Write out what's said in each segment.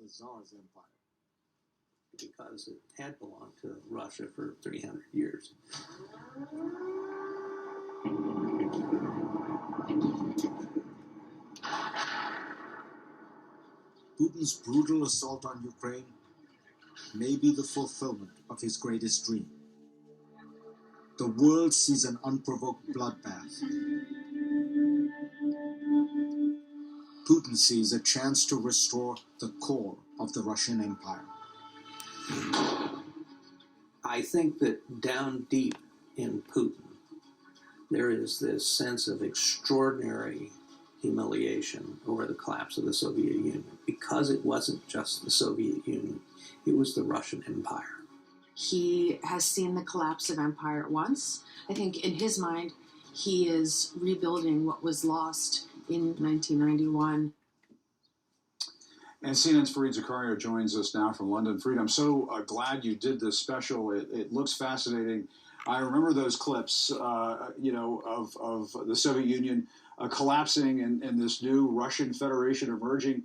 the Tsar's empire, because it had belonged to Russia for 300 years. Putin's brutal assault on Ukraine may be the fulfillment of his greatest dream. The world sees an unprovoked bloodbath. Putin sees a chance to restore the core of the Russian Empire. I think that down deep in Putin, there is this sense of extraordinary humiliation over the collapse of the Soviet Union, because it wasn't just the Soviet Union, it was the Russian Empire. He has seen the collapse of empire once. I think in his mind, he is rebuilding what was lost in 1991. And CNN's Fareed Zakaria joins us now from London. Fareed, I'm so glad you did this special. It looks fascinating. I remember those clips, of the Soviet Union collapsing and this new Russian Federation emerging.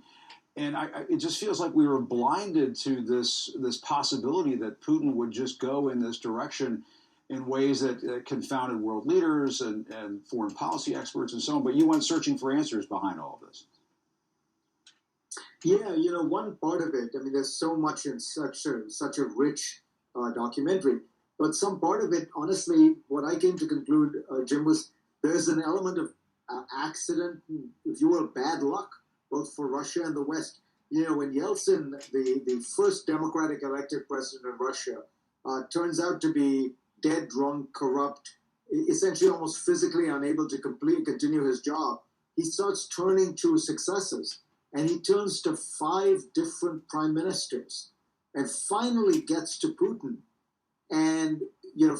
And it just feels like we were blinded to this possibility that Putin would just go in this direction in ways that confounded world leaders and foreign policy experts and so on. But you went searching for answers behind all of this. Yeah, one part of it, there's so much in such a rich documentary. But some part of it, honestly, what I came to conclude, Jim, was there's an element of accident, if you will, bad luck, both for Russia and the West. When Yeltsin, the first democratic elected president of Russia, turns out to be dead, drunk, corrupt, essentially almost physically unable to continue his job, he starts turning to successors. And he turns to 5 different prime ministers and finally gets to Putin. And,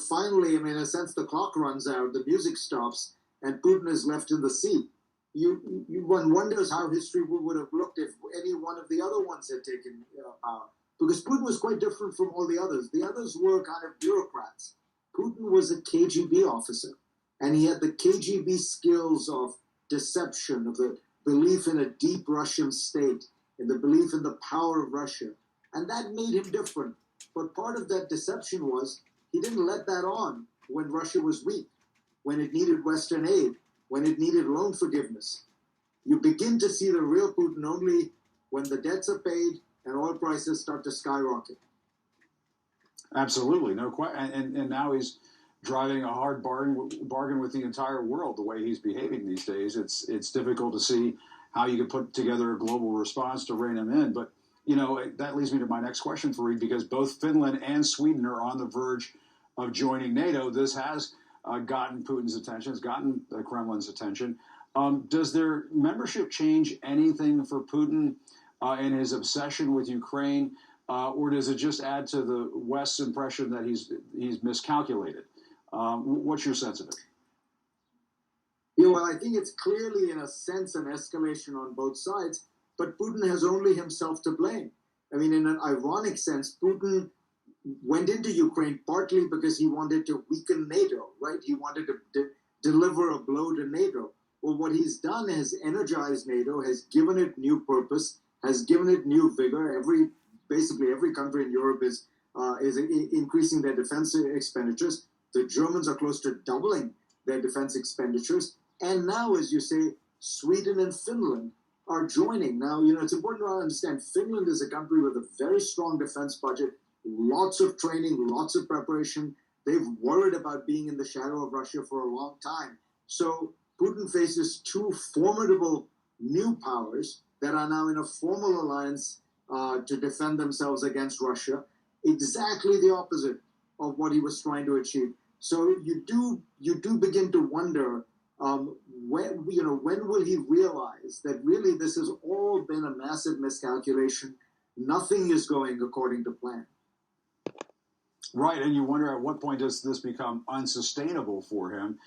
finally, in a sense, the clock runs out, the music stops, and Putin is left in the seat. One wonders how history would have looked if any one of the other ones had taken power. Because Putin was quite different from all the others. The others were kind of bureaucrats. Putin was a KGB officer, and he had the KGB skills of deception, of the belief in a deep Russian state, and the belief in the power of Russia. And that made him different. But part of that deception was he didn't let that on when Russia was weak, when it needed Western aid, when it needed loan forgiveness. You begin to see the real Putin only when the debts are paid and oil prices start to skyrocket. Absolutely, no question. And now he's driving a hard bargain with the entire world the way he's behaving these days. It's difficult to see how you could put together a global response to rein him in. But, that leads me to my next question, Fareed, because both Finland and Sweden are on the verge of joining NATO. This has gotten Putin's attention. It's gotten the Kremlin's attention. Does their membership change anything for Putin and his obsession with Ukraine, or does it just add to the West's impression that he's miscalculated? What's your sense of it? Yeah, well, I think it's clearly, in a sense, an escalation on both sides, but Putin has only himself to blame. In an ironic sense, Putin went into Ukraine partly because he wanted to weaken NATO, right? He wanted to deliver a blow to NATO. Well, what he's done is energized NATO, has given it new purpose, has given it new vigor. Basically every country in Europe is increasing their defense expenditures. The Germans are close to doubling their defense expenditures. And now, as you say, Sweden and Finland are joining. Now, it's important to understand Finland is a country with a very strong defense budget, lots of training, lots of preparation. They've worried about being in the shadow of Russia for a long time. So Putin faces 2 formidable new powers that are now in a formal alliance to defend themselves against Russia. Exactly the opposite of what he was trying to achieve. So you do begin to wonder when will he realize that really this has all been a massive miscalculation. Nothing is going according to plan. Right, and you wonder at what point does this become unsustainable for him?